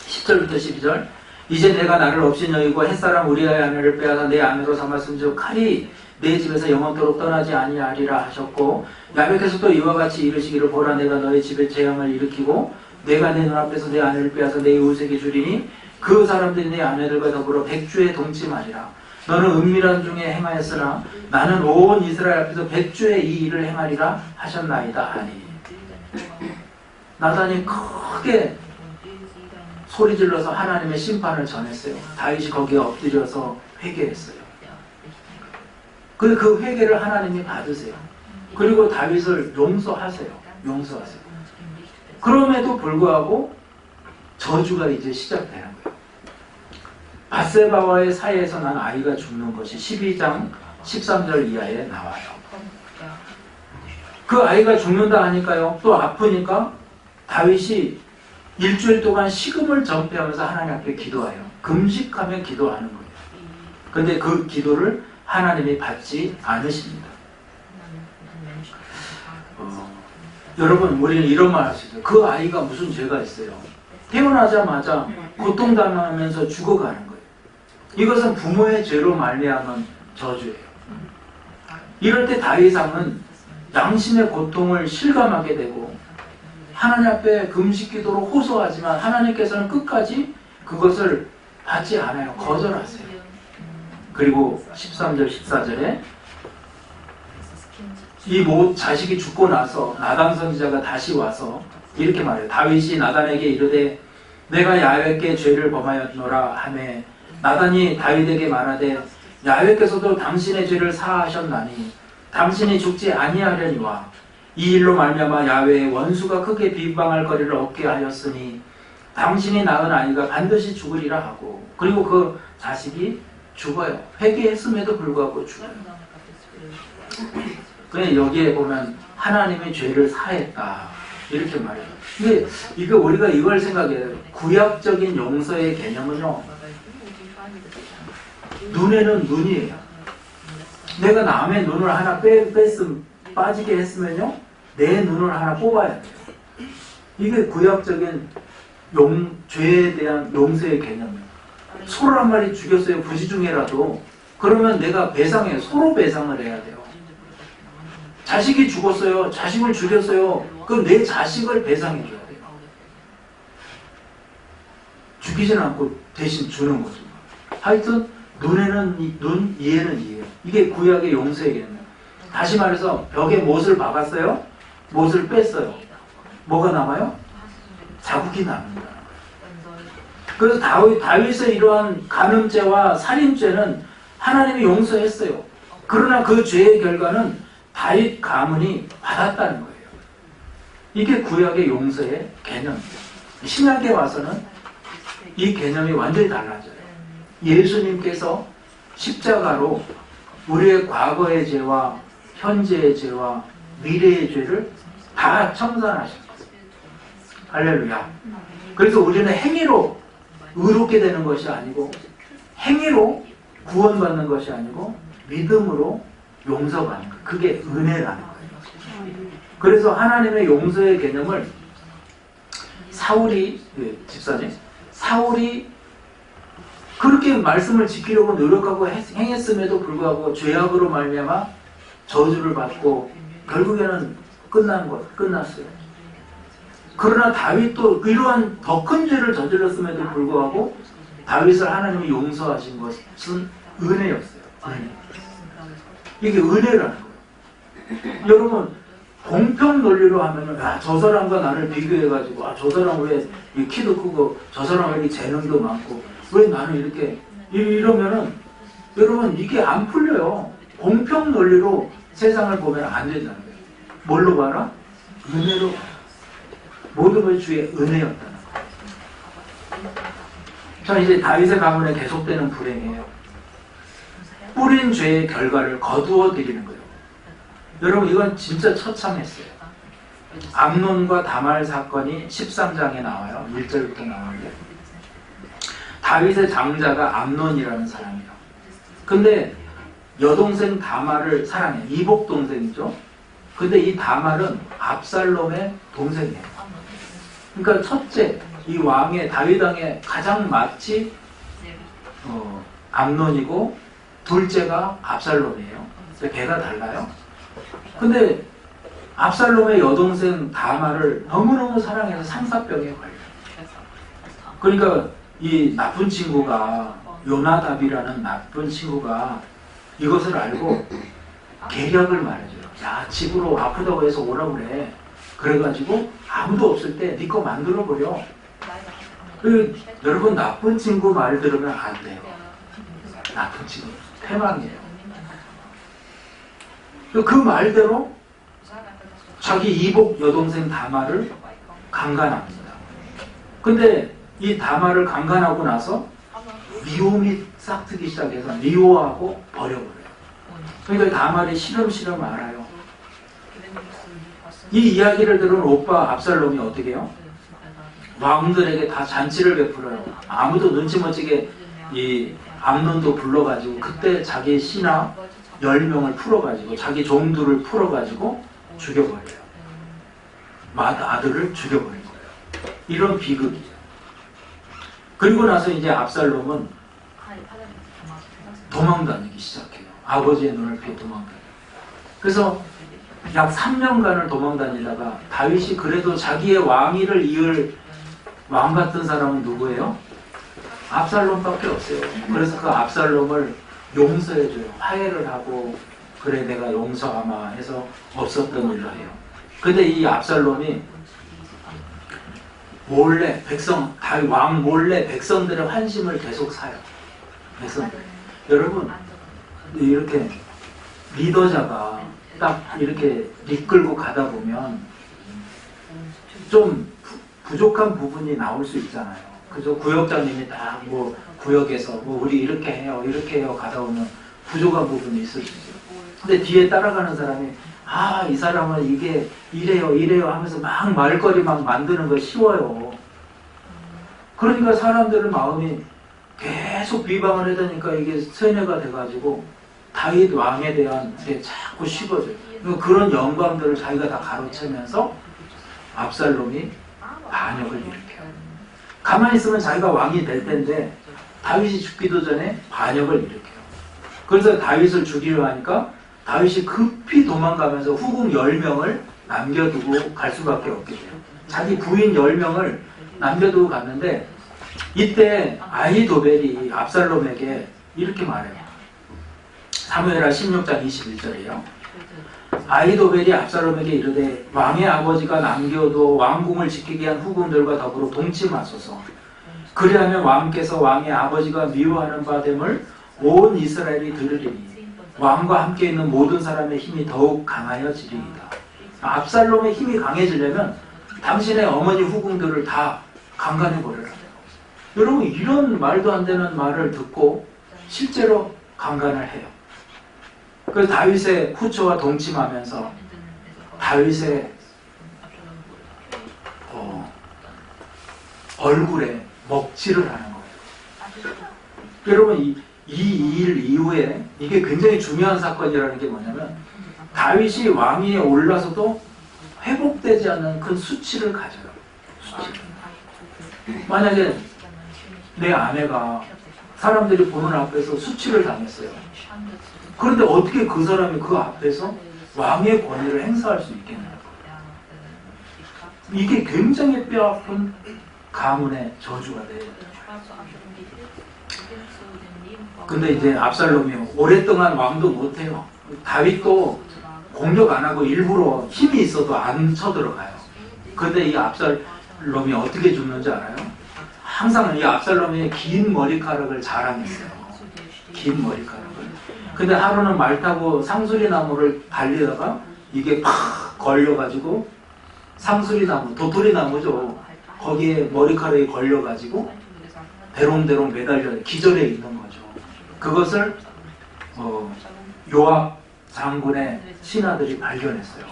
10절부터 12절. 이제 내가 나를 없인 여이고 햇사람 우리아의 아내를 빼앗아 내 아내로 삼았은즉 칼이 내 집에서 영원토록 떠나지 아니하리라 하셨고 야훼께서 또 이와 같이 이르시기를 보라 내가 너의 집에 재앙을 일으키고 내가 내 눈앞에서 내 아내를 빼앗아 내 이웃에게 주리니 그 사람들이 내 아내들과 더불어 백주에 동침하리라. 너는 은밀한 중에 행하였으나 나는 온 이스라엘 앞에서 백주에 이 일을 행하리라 하셨나이다 하니. 나단이 크게 소리질러서 하나님의 심판을 전했어요. 다윗이 거기에 엎드려서 회개했어요. 그 회개를 하나님이 받으세요. 그리고 다윗을 용서하세요. 용서하세요. 그럼에도 불구하고 저주가 이제 시작되는 거예요. 밧세바와의 사이에서 난 아이가 죽는 것이 12장 13절 이하에 나와요. 그 아이가 죽는다 하니까요. 또 아프니까 다윗이 일주일 동안 식음을 전폐하면서 하나님 앞에 기도해요. 금식하며 기도하는 거예요. 근데 그 기도를 하나님이 받지 않으십니다. 여러분, 우리는 이런 말 할 수 있어요. 그 아이가 무슨 죄가 있어요? 태어나자마자 고통당하면서 죽어가는 거예요. 이것은 부모의 죄로 말미암은 저주예요. 이럴 때 다윗왕은 양심의 고통을 실감하게 되고 하나님 앞에 금식기도로 호소하지만 하나님께서는 끝까지 그것을 받지 않아요. 거절하세요. 그리고 13절 14절에 이 자식이 죽고 나서 나단 선지자가 다시 와서 이렇게 말해요. 다윗이 나단에게 이르되 내가 야훼께 죄를 범하였노라 하매 나단이 다윗에게 말하되 야훼께서도 당신의 죄를 사하셨나니 당신이 죽지 아니하려니와 이 일로 말미암아 야훼의 원수가 크게 비방할 거리를 얻게 하였으니 당신이 낳은 아이가 반드시 죽으리라 하고 그리고 그 자식이 죽어요. 회개했음에도 불구하고 죽어요. 그냥 여기에 보면 하나님이 죄를 사했다 이렇게 말해요. 근데 이거 우리가 이걸 생각해요. 구약적인 용서의 개념은요, 눈에는 눈이에요. 내가 남의 눈을 하나 빠지게 했으면요, 내 눈을 하나 뽑아야 돼요. 이게 구약적인 죄에 대한 용서의 개념이에요. 소를 한 마리 죽였어요. 부지 중에라도. 그러면 내가 배상해요. 서로 배상을 해야 돼요. 자식이 죽었어요. 자식을 죽였어요. 그럼 내 자식을 배상해줘야 돼요. 죽이지는 않고 대신 주는 거죠. 하여튼 눈에는 눈, 이에는 이에요. 이게 구약의 용서의 개념이에요. 다시 말해서 벽에 못을 박았어요. 못을 뺐어요. 뭐가 남아요? 자국이 남는다. 그래서 다윗의 이러한 간음죄와 살인죄는 하나님이 용서했어요. 그러나 그 죄의 결과는 다윗 가문이 받았다는 거예요. 이게 구약의 용서의 개념이에요. 신약에 와서는 이 개념이 완전히 달라져요. 예수님께서 십자가로 우리의 과거의 죄와 현재의 죄와 미래의 죄를 다 청산하셨어요. 할렐루야. 그래서 우리는 행위로 의롭게 되는 것이 아니고 행위로 구원받는 것이 아니고 믿음으로 용서받는 것. 그게 은혜라는 거예요. 그래서 하나님의 용서의 개념을 사울이 그렇게 말씀을 지키려고 노력하고 행했음에도 불구하고 죄악으로 말미암아 저주를 받고 결국에는 끝났어요. 그러나 다윗도 이러한 더 큰 죄를 저질렀음에도 불구하고 다윗을 하나님이 용서하신 것은 은혜였어요. 이게 은혜라는 거예요. 여러분, 공평 논리로 하면은, 저 사람과 나를 비교해가지고, 저 사람 왜 키도 크고, 저 사람 왜 이렇게 재능도 많고, 왜 나는 이렇게, 이러면은, 여러분, 이게 안 풀려요. 공평 논리로 세상을 보면 안 된다는 거예요. 뭘로 봐라? 은혜로. 모든 것이 주의 은혜였다는 거예요. 자, 이제 다윗의 가문에 계속되는 불행이에요. 뿌린 죄의 결과를 거두어 드리는 거예요. 여러분, 이건 진짜 처참했어요. 암논과 다말 사건이 13장에 나와요. 1절부터 나오는데 다윗의 장자가 암논이라는 사람이에요. 근데 여동생 다말을 사랑해요. 이복 동생이죠. 근데 이 다말은 압살롬의 동생이에요. 그러니까 첫째, 이 왕의 다윗 왕의 가장 맏이 암논이고 둘째가 압살롬이에요. 걔가 달라요. 근데 압살롬의 여동생 다말을 너무너무 사랑해서 상사병에 걸려요. 그러니까 이 나쁜 친구가, 요나답이라는 나쁜 친구가 이것을 알고 계략을 말해줘요. 야, 집으로 아프다고 해서 오라고 그래. 그래가지고 아무도 없을 때 네 거 만들어버려. 여러분, 나쁜 친구 말 들으면 안 돼요. 나쁜 친구 패망이에요. 그 말대로 자기 이복 여동생 다말을 강간합니다. 근데 이 다말을 강간하고 나서 미움이 싹트기 시작해서 미워하고 버려버려요. 그러니까 다말이 시름시름 알아요. 이 이야기를 들은 오빠 압살롬이 어떻게 해요? 왕들에게 다 잔치를 베풀어요. 아무도 눈치 못 채게 이 암논도 불러가지고 그때 자기 신하 10명을 풀어가지고 자기 종들을 풀어가지고 죽여버려요. 아들을 죽여버린 거예요. 이런 비극이에요. 그리고 나서 이제 압살롬은 도망다니기 시작해요. 아버지의 눈을 피해 도망다녀요. 그래서 약 3년간을 도망다니다가 다윗이 그래도 자기의 왕위를 이을 왕 같은 사람은 누구예요? 압살롬밖에 없어요. 그래서 그 압살롬을 용서해줘요. 화해를 하고 그래 내가 용서하마 해서 없었던 일을 해요. 근데 이 압살롬이 몰래 다윗 왕 몰래 백성들의 환심을 계속 사요. 백성들. 여러분 이렇게 리더자가 딱 이렇게 이끌고 가다 보면 좀 부족한 부분이 나올 수 있잖아요. 그죠? 구역장님이 딱 뭐 구역에서 뭐 우리 이렇게 해요 가다 보면 부족한 부분이 있을 수 있어요. 근데 뒤에 따라가는 사람이 이 사람은 이게 이래요 하면서 막 말거리 막 만드는 거 쉬워요. 그러니까 사람들의 마음이 계속 비방을 해대니까 이게 세뇌가 돼가지고 다윗 왕에 대한 게 자꾸 식어져요. 그런 영광들을 자기가 다 가로채면서 압살롬이 반역을 일으켜요. 가만히 있으면 자기가 왕이 될 텐데 다윗이 죽기도 전에 반역을 일으켜요. 그래서 다윗을 죽이려 하니까 다윗이 급히 도망가면서 후궁 10명을 남겨두고 갈 수밖에 없게 돼요. 자기 부인 10명을 남겨두고 갔는데 이때 아히도벨이 압살롬에게 이렇게 말해요. 사무엘하 16장 21절이에요. 아히도벨이 압살롬에게 이르되 왕의 아버지가 남겨도 왕궁을 지키게 한 후궁들과 더불어 동침하소서. 그리하면 왕께서 왕의 아버지가 미워하는 바 됨을 온 이스라엘이 들으리니 왕과 함께 있는 모든 사람의 힘이 더욱 강하여지리이다. 압살롬의 힘이 강해지려면 당신의 어머니 후궁들을 다 강간해버려라. 여러분 이런 말도 안 되는 말을 듣고 실제로 강간을 해요. 그래서 다윗의 후처와 동침하면서 다윗의 얼굴에 먹칠을 하는 거예요. 여러분 이 일 이후에 이게 굉장히 중요한 사건이라는 게 뭐냐면 다윗이 왕위에 올라서도 회복되지 않는 큰 수치를 가져요. 수치. 만약에 내 아내가 사람들이 보는 앞에서 수치를 당했어요. 그런데 어떻게 그 사람이 그 앞에서 왕의 권위를 행사할 수 있겠냐고. 이게 굉장히 뼈아픈 가문의 저주가 돼요. 근데 이제 압살롬이 오랫동안 왕도 못해요. 다윗도 공격 안 하고 일부러 힘이 있어도 안 쳐들어가요. 근데 이 압살롬이 어떻게 죽는지 알아요? 항상 이 압살롬이 긴 머리카락을 자랑했어요. 긴 머리카락을. 근데 하루는 말 타고 상수리 나무를 달리다가 이게 팍 걸려가지고 상수리 나무, 도토리 나무죠. 거기에 머리카락이 걸려가지고 대롱대롱 매달려 기절해 있는 거죠. 그것을 요압 장군의 신하들이 발견했어요.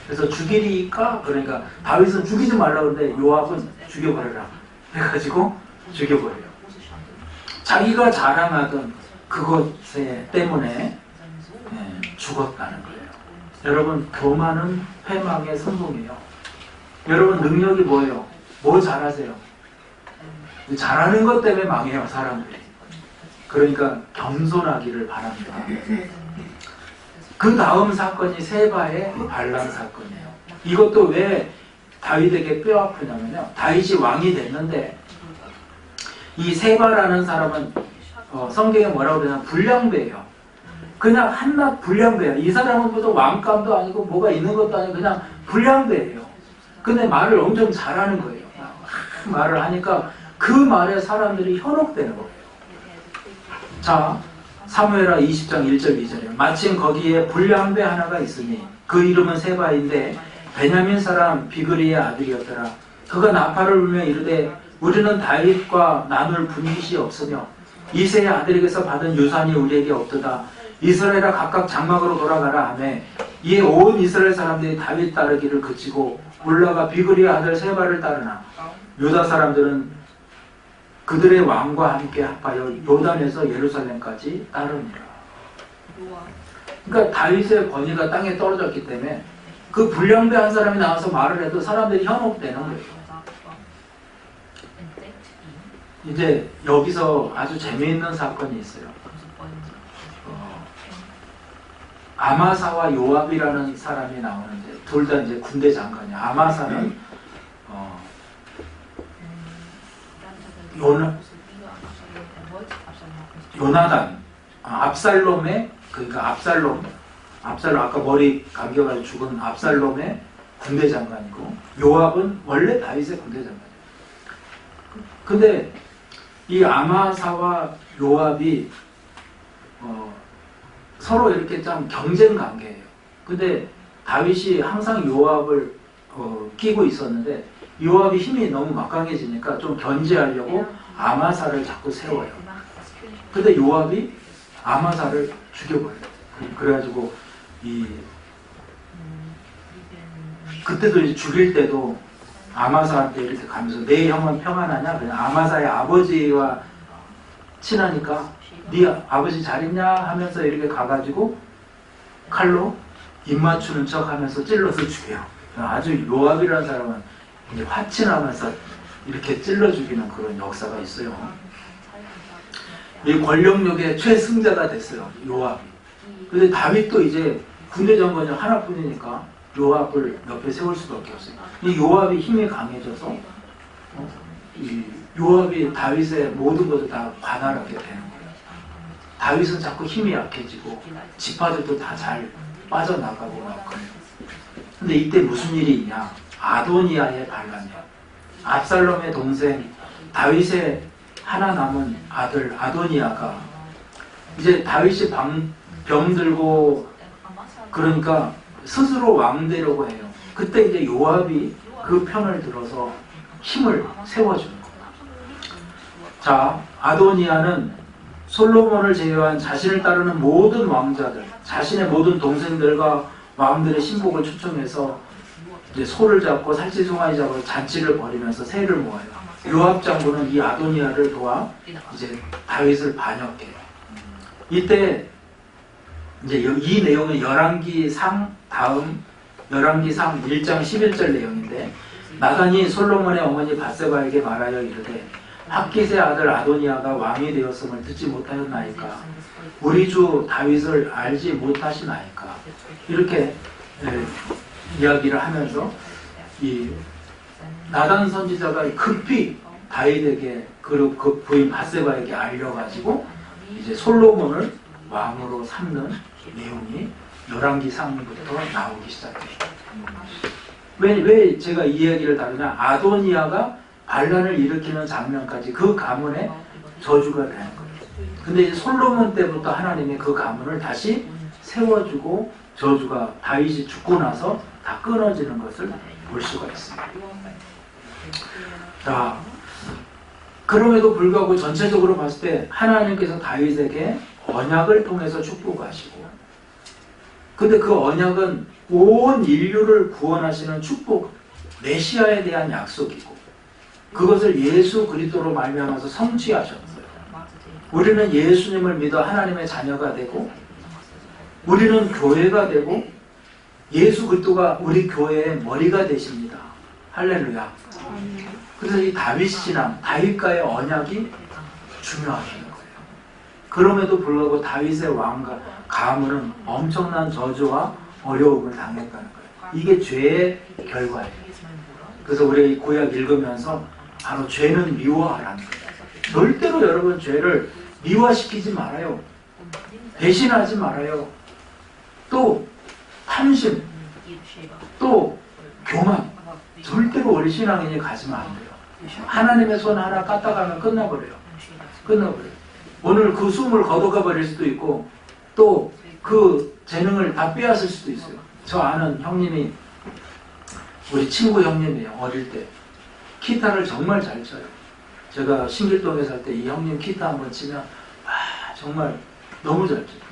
그래서 죽이니까 그러니까 다윗은 죽이지 말라고 그러는데 요압은 죽여버려라 해가지고 죽여버려요. 자기가 자랑하던 그것 때문에 죽었다는 거예요. 여러분 교만은 패망의 선봉이에요. 여러분 능력이 뭐예요? 뭐 잘하세요? 잘하는 것 때문에 망해요 사람들이. 그러니까 겸손하기를 바랍니다. 그 다음 사건이 세바의 반란 사건이에요. 이것도 왜 다윗에게 뼈아프냐면요. 다윗이 왕이 됐는데 이 세바라는 사람은 성경에 뭐라고 그러냐면 불량배예요. 그냥 한낱 불량배예요. 이 사람은 무슨 왕감도 아니고 뭐가 있는 것도 아니고 그냥 불량배예요. 근데 말을 엄청 잘하는 거예요. 말을 하니까 그 말에 사람들이 현혹되는 거예요. 자, 사무엘하 20장 1절 2절이에요. 마침 거기에 불량배 하나가 있으니 그 이름은 세바인데 베냐민 사람 비그리의 아들이었더라. 그가 나팔을 울며 이르되 우리는 다윗과 나눌 분깃이 없으며 이새의 아들에게서 받은 유산이 우리에게 없도다. 이스라엘아 각각 장막으로 돌아가라 하며 이에 온 이스라엘 사람들이 다윗 따르기를 그치고 올라가 비그리의 아들 세바를 따르나 유다 사람들은 그들의 왕과 함께 합하여 요단에서 예루살렘까지 따르니라. 그러니까 다윗의 권위가 땅에 떨어졌기 때문에 그 불량배 한 사람이 나와서 말을 해도 사람들이 현혹되는 거예요. 이제 여기서 아주 재미있는 사건이 있어요. 아마사와 요압이라는 사람이 나오는데 둘 다 이제 군대 장관이야. 아마사는 요나단, 압살롬의 그러니까 압살롬 아까 머리 감겨가지고 죽은 압살롬의 군대 장관이고 요압은 원래 다윗의 군대 장관이에요. 근데 이 아마사와 요압이 서로 이렇게 좀 경쟁 관계예요. 근데 다윗이 항상 요압을 끼고 있었는데 요압이 힘이 너무 막강해지니까 좀 견제하려고 아마사를 자꾸 세워요. 근데 요압이 아마사를 죽여버려요. 그래가지고 그때도 이제 죽일 때도 아마사한테 이렇게 가면서 내 형은 평안하냐? 그냥 아마사의 아버지와 친하니까 네 아버지 잘 있냐? 하면서 이렇게 가가지고 칼로 입 맞추는 척 하면서 찔러서 죽여요. 아주 요압이라는 사람은 이제 화친하면서 이렇게 찔러 죽이는 그런 역사가 있어요. 이 권력력의 최승자가 됐어요. 요압이. 근데 다윗도 이제 군대 장관이 하나뿐이니까 요압을 옆에 세울 수밖에 없어요. 이 요압이 힘이 강해져서 이 요압이 다윗의 모든 것을 다 관할하게 되는 거예요. 다윗은 자꾸 힘이 약해지고 지파들도 다 잘 빠져나가고 막 그래요. 근데 이때 무슨 일이 있냐? 아도니아의 반란이에요. 압살롬의 동생 다윗의 하나 남은 아들 아도니아가 이제 다윗이 병들고 그러니까 스스로 왕 되려고 해요. 그때 이제 요압이 그 편을 들어서 힘을 세워주는 거예요. 자, 아도니아는 솔로몬을 제외한 자신을 따르는 모든 왕자들, 자신의 모든 동생들과 왕들의 신복을 초청해서 이제 소를 잡고 살치송아지 잡고 잔치를 벌이면서 세를 모아요. 요압 장군은 이 아도니아를 도와 이제 다윗을 반역해요. 이때 이제 이 내용은 열왕기상 다음 열왕기상 1장 11절 내용인데 나단이 솔로몬의 어머니 밧세바에게 말하여 이르되 핫깃의 아들 아도니아가 왕이 되었음을 듣지 못하였나이까 우리 주 다윗을 알지 못하시나이까 이렇게 이야기를 하면서 이 나단 선지자가 급히 다윗에게 그리고 그 부인 밧세바에게 알려가지고 이제 솔로몬을 왕으로 삼는 내용이 열왕기상부터 나오기 시작해요. 왜 제가 이 이야기를 다루냐? 아도니아가 반란을 일으키는 장면까지 그 가문의 저주가 되는 거예요. 근데 이제 솔로몬 때부터 하나님이 그 가문을 다시 세워주고 저주가 다윗이 죽고 나서 다 끊어지는 것을 볼 수가 있습니다. 자, 그럼에도 불구하고 전체적으로 봤을 때 하나님께서 다윗에게 언약을 통해서 축복하시고 근데 그 언약은 온 인류를 구원하시는 축복, 메시아에 대한 약속이고 그것을 예수 그리스도로 말미암아서 성취하셨어요. 우리는 예수님을 믿어 하나님의 자녀가 되고 우리는 교회가 되고 예수 그리스도가 우리 교회의 머리가 되십니다. 할렐루야. 그래서 이 다윗 신앙, 다윗과의 언약이 중요하다는 거예요. 그럼에도 불구하고 다윗의 왕과 가문은 엄청난 저주와 어려움을 당했다는 거예요. 이게 죄의 결과예요. 그래서 우리 구약 읽으면서 바로 죄는 미워하라는 거예요. 절대로 여러분 죄를 미워시키지 말아요. 배신하지 말아요. 또 탐심, 또 교만, 절대로 우리 신앙인이 가지면 안 돼요. 하나님의 손 하나 까딱하면 끝나버려요. 오늘 그 숨을 거둬가 버릴 수도 있고 또 그 재능을 다 빼앗을 수도 있어요. 저 아는 형님이 우리 친구 형님이에요. 어릴 때 기타를 정말 잘 쳐요. 제가 신길동에 살 때 이 형님 기타 한번 치면 정말 너무 잘 쳐요.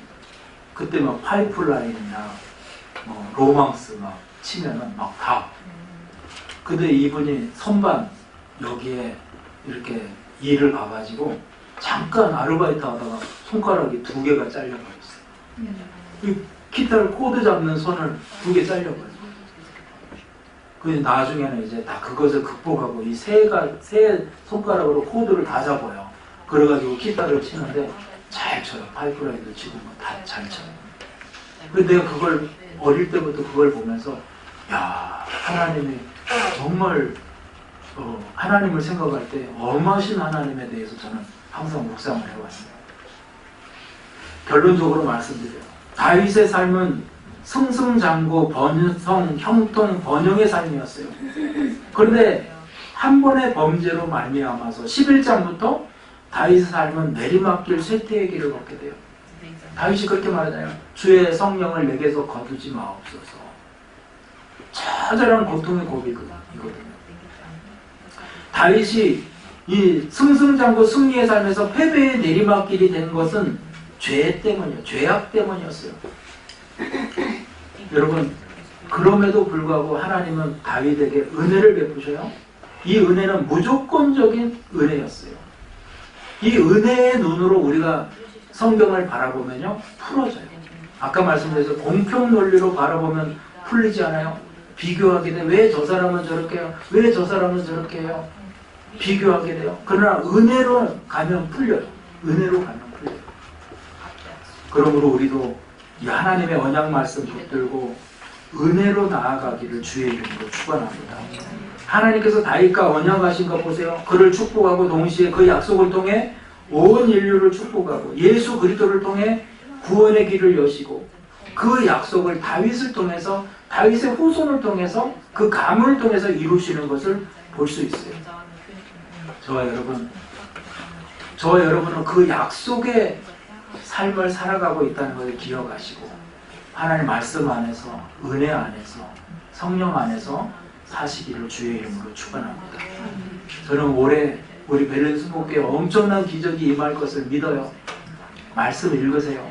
그때 막 파이프라인이나 뭐 로망스 막 치면은 막 다. 근데 이분이 선반 여기에 이렇게 일을 가가지고 잠깐 아르바이트 하다가 손가락이 2개가 잘려버렸어요. 이 기타를 코드 잡는 손을 2개 잘려버렸어요. 그 나중에는 이제 다 그것을 극복하고 이 세 손가락으로 코드를 다 잡아요. 그래가지고 기타를 치는데 잘 쳐요. 파이프라인도 치고 다 잘 쳐요. 근데 내가 그걸 어릴 때부터 그걸 보면서 야, 하나님이 정말 하나님을 생각할 때 엄하신 하나님에 대해서 저는 항상 묵상을 해왔어요. 결론적으로 말씀드려요. 다윗의 삶은 승승장구, 번성, 형통, 번영의 삶이었어요. 그런데 한 번의 범죄로 말미암아서 11장부터 다윗의 삶은 내리막길 쇠퇴의 길을 걷게 돼요. 다윗이 그렇게 말하잖아요. 주의 성령을 내게서 거두지 마옵소서. 처절한 고통의 고비거든요. 다윗이 이 승승장구 승리의 삶에서 패배의 내리막길이 된 것은 죄 때문이에요. 죄악 때문이었어요. 여러분, 그럼에도 불구하고 하나님은 다윗에게 은혜를 베푸셔요. 이 은혜는 무조건적인 은혜였어요. 이 은혜의 눈으로 우리가 성경을 바라보면요, 풀어져요. 아까 말씀드렸죠. 공평 논리로 바라보면 풀리지 않아요. 비교하게 돼요. 왜 저 사람은 저렇게 해요? 왜 저 사람은 저렇게 해요? 비교하게 돼요. 그러나 은혜로 가면 풀려요. 은혜로 가면 풀려요. 그러므로 우리도 이 하나님의 언약 말씀 붙들고 은혜로 나아가기를 주의 이름으로 축원합니다. 하나님께서 다윗과 언약하신 거 보세요. 그를 축복하고 동시에 그 약속을 통해 온 인류를 축복하고 예수 그리스도를 통해 구원의 길을 여시고 그 약속을 다윗을 통해서 다윗의 후손을 통해서 그 가문을 통해서 이루시는 것을 볼 수 있어요. 저와 여러분은 그 약속의 삶을 살아가고 있다는 것을 기억하시고 하나님 말씀 안에서 은혜 안에서 성령 안에서 사시기를 주의 이름으로 축원합니다. 저는 올해 우리 베를린 순복교에 엄청난 기적이 임할 것을 믿어요. 말씀 읽으세요.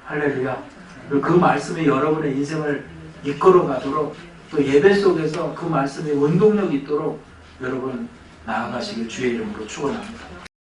할렐루야. 그리고 그 말씀이 여러분의 인생을 이끌어 가도록 또 예배 속에서 그 말씀이 원동력이 있도록 여러분 나아가시길 주의 이름으로 축원합니다.